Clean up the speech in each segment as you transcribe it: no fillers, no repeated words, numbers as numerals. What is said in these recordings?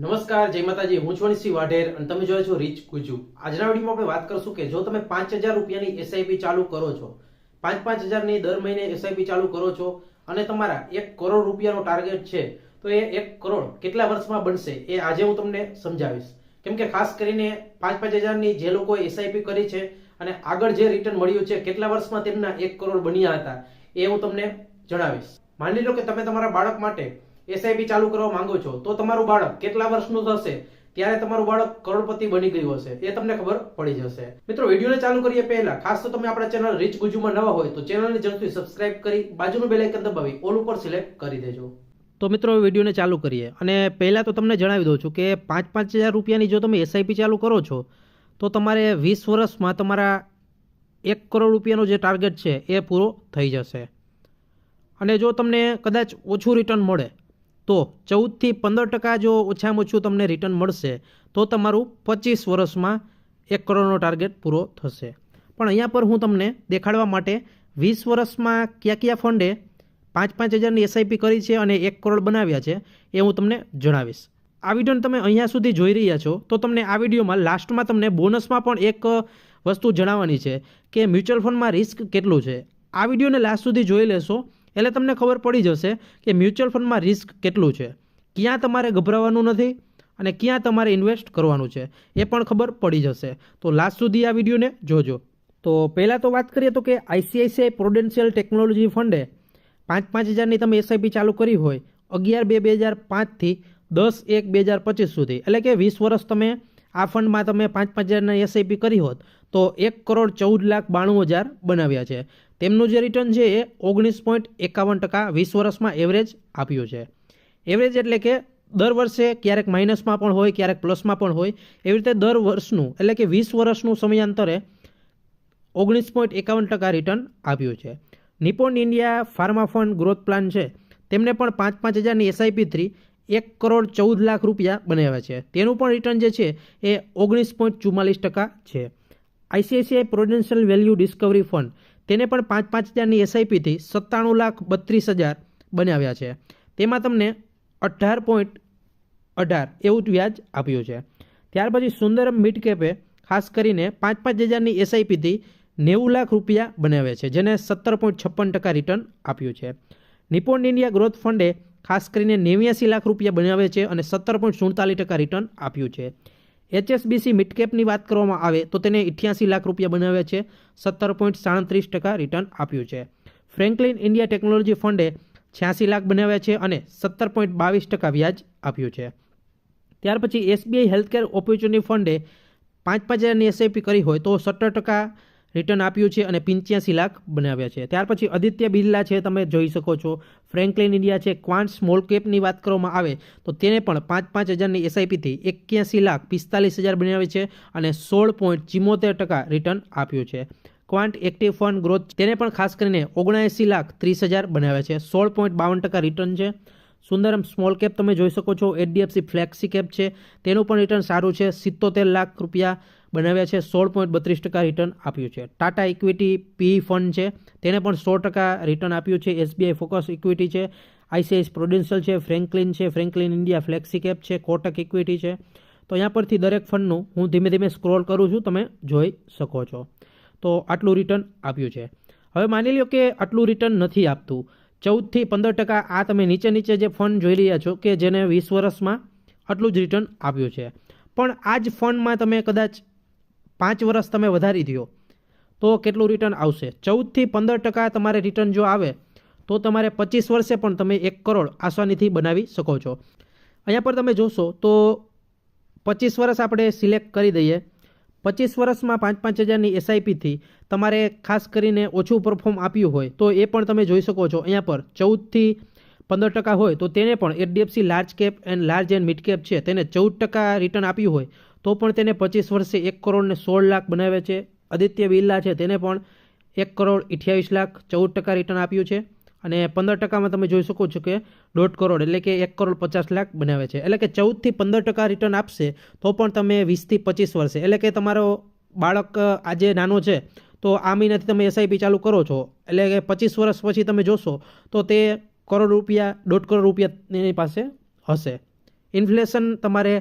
નમસ્કાર, જય માતાજી. હું છું અનિશસિંહ વાઢેર અને તમે જોયો છો રીચ ગુજુ. આજના વિડીયોમાં આપણે વાત કરશું કે જો તમે 5000 રૂપિયાની એસઆઈપી ચાલુ કરો છો, 5-5000 ની દર મહિને એસઆઈપી ચાલુ કરો છો અને તમારા 1 કરોડ રૂપિયાનો ટાર્ગેટ છે, તો એ 1 કરોડ કેટલા વર્ષમાં બનશે એ આજે હું તમને સમજાવીશ. કેમ કે ખાસ કરીને 5-5000 ની જે લોકોએ એસઆઈપી કરી છે અને આગળ જે રિટર્ન મળ્યું છે, કેટલા વર્ષમાં તેમના 1 કરોડ બન્યા હતા એ હું તમને જણાવીશ. માની લો કે તમે તમારા બાળક માટે એસઆઈપી ચાલુ કરવા માંગો છો, તો તમારું બાળક કેટલા વર્ષનું થશે ત્યારે તમારું બાળક કરોડપતિ બની ગયું હશે એ તમને ખબર પડી જશે. મિત્રો, વિડીયોને ચાલુ કરીએ પહેલા ખાસ તો તમે આપણા ચેનલ રીચ ગુજુમાં નવા હોય તો ચેનલને ઝડપથી સબસ્ક્રાઇબ કરી બાજુનું બેલ આઇકન દબાવી ઓલ ઉપર સિલેક્ટ કરી દેજો. તો મિત્રો, વિડીયોને ચાલુ કરીએ અને પહેલા તો તમને જણાવી દઉં છું કે 5-5000 રૂપિયાની જો તમે એસઆઈપી ચાલુ કરો છો તો તમારે 20 વર્ષમાં તમારા 1 કરોડ રૂપિયાનો જે ટાર્ગેટ છે એ પૂરો થઈ જશે. અને જો તમને કદાચ ઓછું રિટર્ન મળે તો 14થી 15% જો ઓછામાં ઓછું તમને રિટર્ન મળશે તો તમારું 25 વર્ષમાં 1 કરોડનો ટાર્ગેટ પૂરો થશે. પણ અહીંયા પર હું તમને દેખાડવા માટે 20 વર્ષમાં કયા ફંડે 5-5000ની એસઆઈપી કરી છે અને 1 કરોડ બનાવ્યા છે એ હું તમને જણાવીશ. આ વિડીયોને તમે અહીંયા સુધી જોઈ રહ્યા છો તો તમને આ વિડીયોમાં લાસ્ટમાં તમને બોનસમાં પણ એક વસ્તુ જણાવવાની છે કે મ્યુચ્યુઅલ ફંડમાં રિસ્ક કેટલું છે. આ વિડીયોને લાસ્ટ સુધી જોઈ લેશો એટલે તમને ખબર પડી જશે કે મ્યુચ્યુઅલ ફંડમાં રિસ્ક કેટલું છે, ક્યાં તમારે ગભરાવાનું નથી અને ક્યાં તમારે ઇન્વેસ્ટ કરવાનું છે એ પણ ખબર પડી જશે. તો લાસ્ટ સુધી આ વિડીયોને જોજો. તો પહેલાં તો વાત કરીએ તો કે આઈસીઆઈસીઆઈ પ્રુડેન્શિયલ ટેકનોલોજી ફંડે 5-5000ની તમે એસઆઈપી ચાલુ કરી હોય 11/2/2005થી 10/1/2025 સુધી, એટલે કે 20 વર્ષ તમે આ ફંડમાં તમે 5-5000ની એસઆઈપી કરી હોત તો 1,14,92,000 બનાવ્યા છે. તેમનું જે રિટર્ન છે એ 19.51% 20 વર્ષમાં એવરેજ આપ્યું છે. એવરેજ એટલે કે દર વર્ષે ક્યારેક માઇનસમાં પણ હોય, ક્યારેક પ્લસમાં પણ હોય, એવી રીતે દર વર્ષનું એટલે કે 20 વર્ષનું સમયાંતરે 19.51% રિટર્ન આપ્યું છે. નિપોન India pharma fund growth plan છે, તેમને પણ 5-5000ની એસઆઈપી 1,14,00,000 રૂપિયા બનાવ્યા છે. તેનું પણ રિટર્ન જે છે એ 19.44% છે. ICICI Prudential value Discovery fund, તેને પણ 5-5000ની એસઆઈપીથી 97,32,000 બનાવ્યા છે. તેમાં તમને 18.18 એવું વ્યાજ આપ્યું છે. ત્યાર પછી સુંદરમ મિડ કેપે ખાસ કરીને 5-5000ની એસઆઈપીથી 90 લાખ રૂપિયા બનાવ્યા છે, જેને 17.56% રિટર્ન આપ્યું છે. નિપોન ઇન્ડિયા ગ્રોથ ફંડે ખાસ કરીને 89 લાખ રૂપિયા બનાવે છે અને 17.47% રિટર્ન આપ્યું છે. એચએસબીસી મિડકેપની વાત કરવામાં આવે તો તેને 88 લાખ રૂપિયા બનાવ્યા છે, 17.37% રિટર્ન આપ્યું છે. ફ્રેન્કલિન ઇન્ડિયા ટેકનોલોજી ફંડે 86 લાખ બનાવ્યા છે અને 17.22% વ્યાજ આપ્યું છે. ત્યાર પછી એસબીઆઈ હેલ્થકેર ઓપોર્ચ્યુનિટી ફંડે 5-5000ની એસઆઈપી કરી હોય તો 17% રિટર્ન આપ્યું છે અને 85 લાખ બનાવ્યા છે. ત્યાર પછી આદિત્ય બિરલા છે, તમે જોઈ શકો છો. ફ્રેન્કલિન ઇન્ડિયા છે. ક્વાન્ટ સ્મોલ કેપની વાત કરવામાં આવે તો તેને પણ 5-5000ની એસઆઈપીથી 81,45,000 બનાવ્યા છે અને 16.74% રિટર્ન આપ્યું છે. ક્વાન્ટ એક્ટિવ ફંડ ગ્રોથ, તેને પણ ખાસ કરીને 79,30,000 બનાવ્યા છે, 16.52% રિટર્ન છે. સુંદરમ સ્મોલ કેપ તમે જોઈ શકો છો. એચડીએફસી ફ્લેક્સી કેપ છે, તેનું પણ રિટર્ન સારું છે, 77 લાખ રૂપિયા બનાવ્યા છે, 16.32% રિટર્ન આપ્યું છે. ટાટા ઇક્વિટી પી ફંડ છે, તેને પણ 100% રિટર્ન આપ્યું છે. એસબીઆઈ ફોકસ ઇક્વિટી છે, આઈસીઆઈસીઆઈ પ્રુડેન્શિયલ છે, ફ્રેન્કલિન છે, ફ્રેન્કલિન ઇન્ડિયા ફ્લેક્સી કેપ છે, કોટક ઇક્વિટી છે. તો અહીંયા પરથી દરેક ફંડનું હું ધીમે ધીમે સ્ક્રોલ કરું છું, તમે જોઈ શકો છો. તો આટલું રિટર્ન આપ્યું છે. હવે માની લો કે આટલું રિટર્ન નથી આપતું, 14થી 15%. આ તમે નીચે જે ફંડ જોઈ રહ્યા છો કે જેને 20 વર્ષમાં આટલું જ રિટર્ન આપ્યું છે. પણ આ જ ફંડમાં તમે કદાચ 5 વર્ષ તમે વધારી દો તો કેટલું રિટર્ન આવશે? 14થી 15% તમારે રિટર્ન જો આવે તો તમારે 25 વર્ષે પણ તમે 1 કરોડ આસાનીથી બનાવી શકો છો. અહીંયા પર તમે જોશો તો 25 વર્ષ આપણે સિલેક્ટ કરી દઈએ. 25 વર્ષમાં 5-5000ની એસઆઈપીથી તમારે ખાસ કરીને ઓછું પરફોર્મ આપ્યું હોય તો એ પણ તમે જોઈ શકો છો. અહીંયા પર 14થી 15% હોય તો તેને પણ HDFC large cap and large and mid cap છે, તેને 14% રિટર્ન આપ્યું હોય તો પણ તેને 25 વર્ષે 1 કરોડ ને 16 લાખ બનાવ્યા છે. આદિત્ય બિરલા છે, તેને પણ 1 કરોડ 28 લાખ 14% રિટર્ન આપ્યું છે અને 15%માં તમે જોઈ શકો છો કે 1.5 કરોડ એટલે કે 1 કરોડ 50 લાખ બનાવે છે. એટલે કે 14થી 15% રિટર્ન આપશે તો પણ તમે 20થી 25 વર્ષે, એટલે કે તમારો બાળક આજે નાનો છે તો આ મહિનાથી તમે એસઆઈપી ચાલુ કરો છો એટલે કે 25 વર્ષ પછી તમે જોશો તો તે કરોડ રૂપિયા 1.5 કરોડ રૂપિયા એની પાસે હશે. ઇન્ફ્લેશન તમારે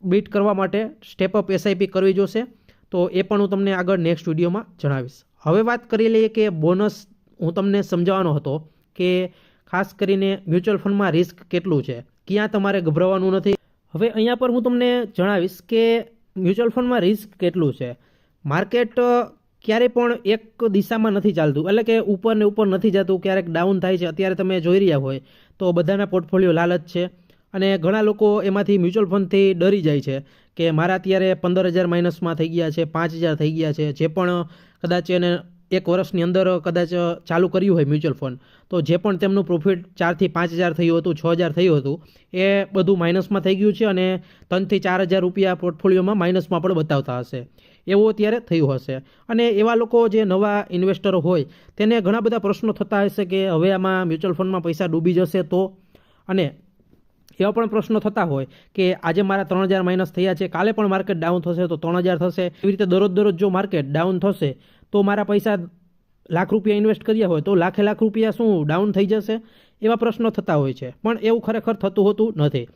બીટ કરવા માટે સ્ટેપ અપ એસઆઈપી કરવી જોશે. તો એ પણ હું તમને આગળ નેક્સ્ટ વિડીયોમાં જણાવીશ. હવે વાત કરી લઈએ કે બોનસ હું તમને સમજાવવાનો હતો કે ખાસ કરીને મ્યુચ્યુઅલ ફંડમાં રિસ્ક કેટલું છે, ક્યાં તમારે ગભરાવાનું નથી. હવે અહીંયા પર હું તમને જણાવીશ કે મ્યુચ્યુઅલ ફંડમાં રિસ્ક કેટલું છે. માર્કેટ ક્યારેય પણ એક દિશામાં નથી ચાલતું, એટલે કે ઉપર ને ઉપર નથી જતું, ક્યારેક ડાઉન થાય છે. અત્યારે તમે જોઈ રહ્યા હોય તો બધાના પોર્ટફોલિયો લાલ જ છે અને ઘણા લોકો એમાંથી મ્યુચ્યુઅલ ફંડથી ડરી જાય છે કે મારા અત્યારે 15,000 માઇનસમાં થઈ ગયા છે, 5,000 થઈ ગયા છે. જે પણ કદાચ એને એક વર્ષની અંદર કદાચ ચાલુ કર્યું હોય મ્યુચ્યુઅલ ફંડ, તો જે પણ તેમનું પ્રોફિટ 4,000 થી 5,000 થયું હતું, 6,000 થયું હતું, એ બધું માઇનસમાં થઈ ગયું છે અને 3,000 થી 4,000 રૂપિયા પોર્ટફોલિયોમાં માઇનસમાં પણ બતાવતા હશે. એવું અત્યારે થયું હશે. અને એવા લોકો જે નવા ઇન્વેસ્ટરો હોય તેને ઘણા બધા પ્રશ્નો થતા હશે કે હવે આમાં મ્યુચ્યુઅલ ફંડમાં પૈસા ડૂબી જશે તો, અને એવા પણ પ્રશ્નો થતા હોય કે આજે મારા 3,000 માઇનસ થયા છે, કાલે પણ માર્કેટ ડાઉન થશે તો 3,000 થશે. એવી રીતે દરરોજ જો માર્કેટ ડાઉન થશે તો મારા પૈસા લાખ રૂપિયા ઇન્વેસ્ટ કર્યા હોય તો લાખે લાખ રૂપિયા શું ડાઉન થઈ જશે? એવા પ્રશ્નો થતા હોય છે. પણ એવું ખરેખર થતું હોતું નથી.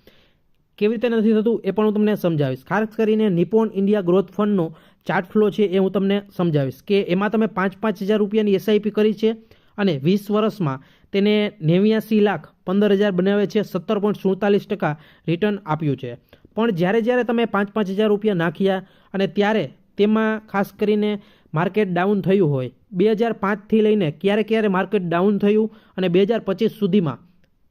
કેવી રીતે નથી થતું એ પણ હું તમને સમજાવીશ. ખાસ કરીને નિપોન ઇન્ડિયા ગ્રોથ ફંડનો ચાર્ટ ફ્લો છે એ હું તમને સમજાવીશ કે એમાં તમે 5,000 રૂપિયાની એસઆઈપી કરી છે અને 20 વર્ષમાં તેને 89,15,000 બનાવે છે, 17.47% રિટર્ન આપ્યું છે. પણ જ્યારે તમે 5,000 રૂપિયા નાખ્યા અને ત્યારે તેમાં ખાસ કરીને માર્કેટ ડાઉન થયું હોય, 2005થી લઈને ક્યારે માર્કેટ ડાઉન થયું અને 2025 સુધીમાં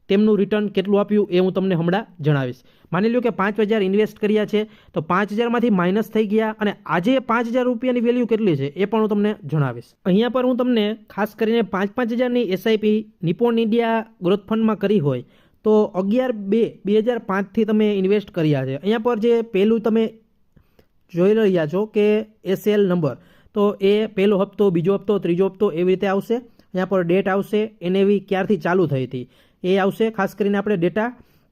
તેમનું રિટર્ન કેટલું આપ્યું એ હું તમને હમણાં જણાવીશ. માની લો કે 5,000 ઇન્વેસ્ટ કર્યા છે તો 5,000માંથી માઇનસ થઈ ગયા અને આજે 5,000 રૂપિયાની વેલ્યુ કેટલી છે એ પણ હું તમને જણાવીશ. અહીંયા પર હું તમને ખાસ કરીને 5,000ની એસઆઈપી નિપોન ઇન્ડિયા ગ્રોથ ફંડમાં કરી હોય તો 11/2/2005થી તમે ઇન્વેસ્ટ કર્યા છે. અહીંયા પર જે પહેલું તમે જોઈ રહ્યા છો કે એસએલ નંબર, તો એ પહેલો હપ્તો, બીજો હપ્તો, ત્રીજો હપ્તો એવી રીતે આવશે. અહીંયા પર ડેટ આવશે, એનએવી ક્યારથી ચાલુ થઈ હતી એ આવશે. ખાસ કરીને આપણે ડેટા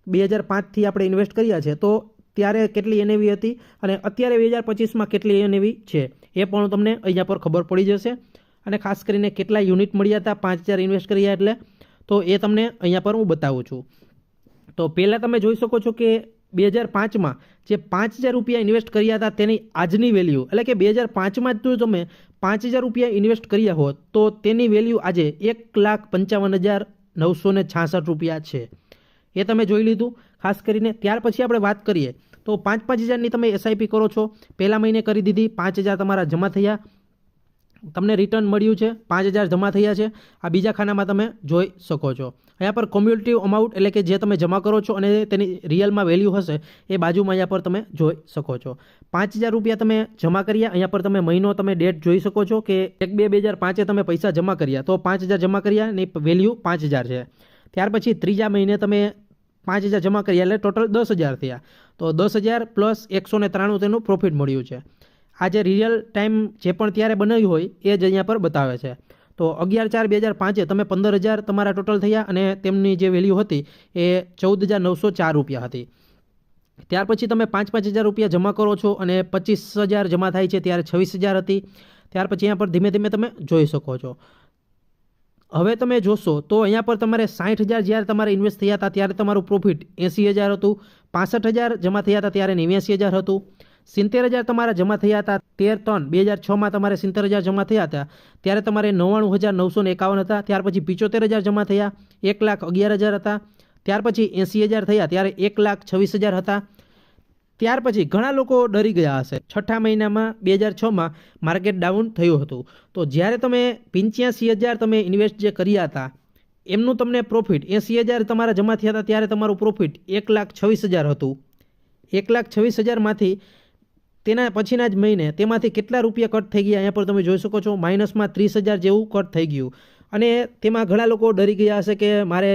2005થી આપણે ઇન્વેસ્ટ કર્યા છે તો ત્યારે કેટલી એનએવી હતી અને અત્યારે 2025માં કેટલી એનએવી છે એ પણ તમને અહીંયા પર ખબર પડી જશે. અને ખાસ કરીને કેટલા યુનિટ મળ્યા હતા 5,000 ઇન્વેસ્ટ કર્યા એટલે, તો એ તમને અહીંયા પર હું બતાવું છું. તો પહેલાં તમે જોઈ શકો છો કે 2005માં જે 5,000 રૂપિયા ઇન્વેસ્ટ કર્યા હતા તેની આજની વેલ્યુ, એટલે કે 2005માં જ તમે 5,000 રૂપિયા ઇન્વેસ્ટ કર્યા હોત તો તેની વેલ્યુ આજે 1,55,966 રૂપિયા છે. એ તમે જોઈ લીધું. ખાસ કરીને ત્યાર પછી આપણે વાત કરીએ તો 5,000ની તમે એસઆઈપી કરો છો, પહેલા મહિને કરી દીધી, 5,000 તમારા જમા થયા, તમને રિટર્ન મળ્યું છે, 5,000 જમા થયા છે. આ બીજા ખાનામાં તમે જોઈ શકો છો. અહીંયા પર કોમ્યુલેટિવ અમાઉન્ટ એટલે કે જે તમે જમા કરો છો અને તેની રિયલમાં વેલ્યુ હશે એ બાજુમાં અહીંયા પર તમે જોઈ શકો છો. 5,000 રૂપિયા તમે જમા કર્યા, અહીંયા પર તમે મહિનો તમે ડેટ જોઈ શકો છો કે 1/2/2005 તમે પૈસા જમા કર્યા તો 5,000 જમા કર્યા ને વેલ્યુ 5,000 છે. ત્યાર પછી ત્રીજા મહિને તમે 5,000 જમા કર્યા એટલે ટોટલ 10,000 થયા, તો 10,000 પ્લસ 193 તેનું પ્રોફિટ મળ્યું છે. આ જે રિયલ ટાઈમ જે પણ ત્યારે બનાવ્યું હોય એ જ અહીંયા પર બતાવે છે. તો 11/4/2005 તમે 15,000 તમારા ટોટલ થયા અને તેમની જે વેલ્યુ હતી એ 14,904 રૂપિયા હતી. ત્યાર પછી તમે 5,000 રૂપિયા જમા કરો છો અને 25,000 જમા થાય છે ત્યારે 26,000 હતી. ત્યાર પછી અહીંયા પર ધીમે ધીમે તમે જોઈ શકો છો. હવે તમે જોશો તો અહીંયા પર તમારે 60,000 જ્યારે તમારે ઇન્વેસ્ટ થયા હતા ત્યારે તમારું પ્રોફિટ 80,000 હતું, 65,000 જમા થયા હતા ત્યારે 89,000 હતું, 70,000 તમારા જમા થયા હતા 13/3/2006માં તમારે 70,000 જમા થયા હતા ત્યારે તમારે 99,951 હતા. ત્યાર પછી 75,000 જમા થયા 1,11,000 હતા. ત્યાર પછી 80,000 થયા ત્યારે 1,26,000 હતા. ત્યાર પછી ઘણા લોકો ડરી ગયા હશે. છઠ્ઠા મહિનામાં 2006માં માર્કેટ ડાઉન થયું હતું તો જ્યારે તમે 85,000 તમે ઇન્વેસ્ટ જે કર્યા હતા એમનું તમને પ્રોફિટ 80,000 તમારા જમા થયા હતા ત્યારે તમારું પ્રોફિટ 1,26,000 હતું. 1,26,000માંથી તેના પછીના જ મહિને તેમાંથી કેટલા રૂપિયા કટ થઈ ગયા અહીંયા પર તમે જોઈ શકો છો. માઇનસમાં 30,000 જેવું કટ થઈ ગયું અને તેમાં ઘણા લોકો ડરી ગયા હશે કે મારે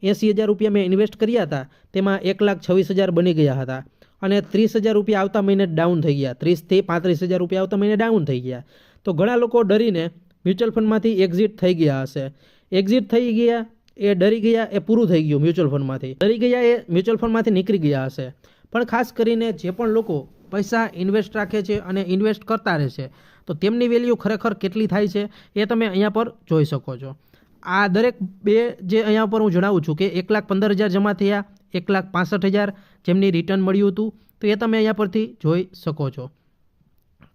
80,000 રૂપિયા મેં ઇન્વેસ્ટ કર્યા હતા તેમાં 1,26,000 બની ગયા હતા અને 30,000 રૂપિયા આવતા મહિને ડાઉન થઈ ગયા, 30,000થી 35,000 રૂપિયા આવતા મહિને ડાઉન થઈ ગયા. તો ઘણા લોકો ડરીને મ્યુચ્યુઅલ ફંડમાંથી એક્ઝિટ થઈ ગયા હશે. એક્ઝિટ થઈ ગયા એ ડરી ગયા એ પૂરું થઈ ગયું. મ્યુચ્યુઅલ ફંડમાંથી ડરી ગયા એ મ્યુચ્યુઅલ ફંડમાંથી નીકળી ગયા હશે. પણ ખાસ કરીને જે પણ લોકો પૈસા ઇન્વેસ્ટ રાખે છે અને ઇન્વેસ્ટ કરતા રહે છે તો તેમની વેલ્યુ ખરેખર કેટલી થાય છે એ તમે અહીંયા પર જોઈ શકો છો. આ દરેક બે જે અહીંયા પર હું જણાવું છું કે 1,15,000 જમા થયા, 1,65,000 જેમની રિટર્ન મળ્યું હતું, તો એ તમે અહીંયા પરથી જોઈ શકો છો.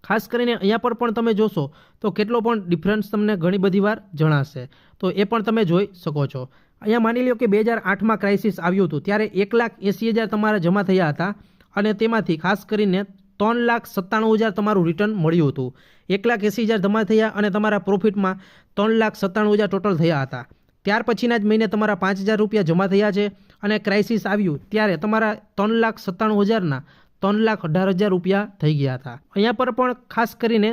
ખાસ કરીને અહીંયા પર પણ તમે જોશો તો કેટલો પણ ડિફરન્સ તમને ઘણી બધી વાર જણાશે, તો એ પણ તમે જોઈ શકો છો. અહીંયા માની લો કે 2008માં ક્રાઇસિસ આવ્યું હતું ત્યારે 1,80,000 તમારા જમા થયા હતા અને તેમાંથી ખાસ કરીને 3,97,000 તમારું રિટર્ન મળ્યું હતું. 1,80,000 જમા થયા અને તમારા પ્રોફિટમાં 3,97,000 ટોટલ થયા હતા. ત્યાર પછીના જ મહિને તમારા 5,000 રૂપિયા જમા થયા છે અને ક્રાઇસિસ આવ્યું ત્યારે તમારા 3,97,000ના 3,18,000 રૂપિયા થઈ ગયા હતા. અહીંયા પર પણ ખાસ કરીને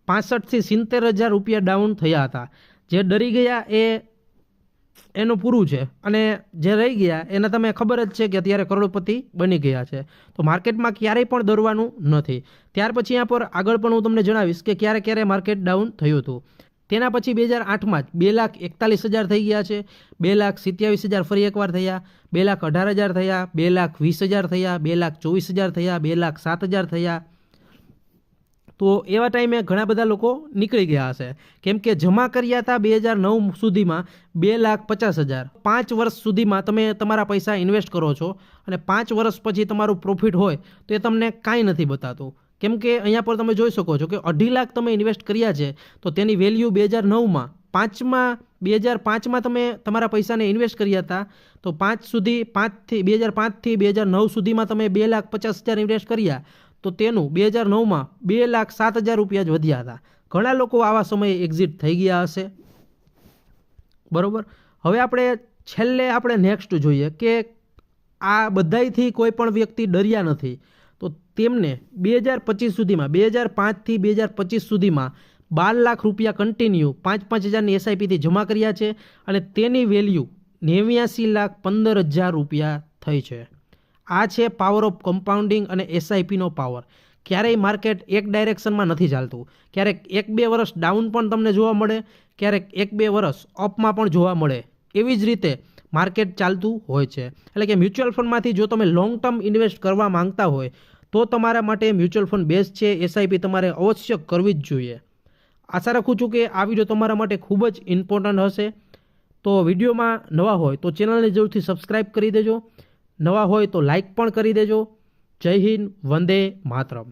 65,000 થી 70,000 રૂપિયા ડાઉન થયા હતા. જે ડરી ગયા એનું પૂરું છે અને જે રહી ગયા એને તમે ખબર જ છે કે અત્યારે કરોડપતિ બની ગયા છે. તો માર્કેટમાં ક્યારેય પણ ડરવાનું નથી. ત્યાર પછી અહીંયા પર આગળ પણ હું તમને જણાવીશ કે ક્યારે ક્યારે માર્કેટ ડાઉન થયું હતું. તેના પછી 2008માં જ 2,41,000 થઈ ગયા છે, 2,27,000 ફરી એકવાર થયા, 2,18,000 થયા, 2,20,000 થયા, 2,24,000 થયા, 2,07,000 થયા. તો એવા ટાઈમે ઘણા બધા લોકો નીકળી ગયા હશે, કેમ કે જમા કર્યા હતા 2009 સુધીમાં 2,50,000. 5 વર્ષ સુધીમાં તમે તમારા પૈસા ઇન્વેસ્ટ કરો છો અને 5 વર્ષ પછી તમારું પ્રોફિટ હોય તો એ તમને કાંઈ નથી બતાતું. કેમ કે અહીંયા પર તમે જોઈ શકો છો કે 2.5 લાખ તમે ઇન્વેસ્ટ કર્યા છે તો તેની વેલ્યુ 2009માં 2005માં તમે તમારા પૈસાને ઇન્વેસ્ટ કર્યા હતા તો 2005થી 2009 સુધીમાં તમે 2,50,000 ઇન્વેસ્ટ કર્યા તો તેનું 2009માં 2,07,000 રૂપિયા જ વધ્યા હતા. ઘણા લોકો આવા સમયે એક્ઝિટ થઈ ગયા હશે. બરોબર. હવે આપણે નેક્સ્ટ જોઈએ કે આ બધાયથી કોઈ પણ વ્યક્તિ ડર્યા નથી તો તેમને 2025 સુધીમાં 2005થી 2025 સુધીમાં 12 લાખ રૂપિયા કન્ટિન્યુ 5,000ની એસઆઈપીથી જમા કર્યા છે અને તેની વેલ્યુ 89,15,000 રૂપિયા થઈ છે. આ છે પાવર ઓફ કમ્પાઉન્ડિંગ અને એસઆઈપીનો પાવર. ક્યારેય માર્કેટ એક ડાયરેક્શનમાં નથી ચાલતું. ક્યારેક 1-2 વર્ષ ડાઉન પણ તમને જોવા મળે, ક્યારેક 1-2 વર્ષ અપમાં પણ જોવા મળે. એવી જ રીતે માર્કેટ ચાલતું હોય છે. એટલે કે મ્યુચ્યુઅલ ફંડમાંથી જો તમે લોંગ ટર્મ ઇન્વેસ્ટ કરવા માંગતા હોય તો તમારા માટે મ્યુચ્યુઅલ ફંડ બેસ્ટ છે. એસઆઈપી તમારે અવશ્ય કરવી જ જોઈએ. આશા રાખું છું કે આ વિડીયો તમારા માટે ખૂબ જ ઇમ્પોર્ટન્ટ હશે. તો વિડીયોમાં નવા હોય તો ચેનલને જરૂરથી સબસ્ક્રાઈબ કરી દેજો. નવા હોય તો લાઈક પણ કરી દેજો. જય હિન્દ, વંદે માતરમ.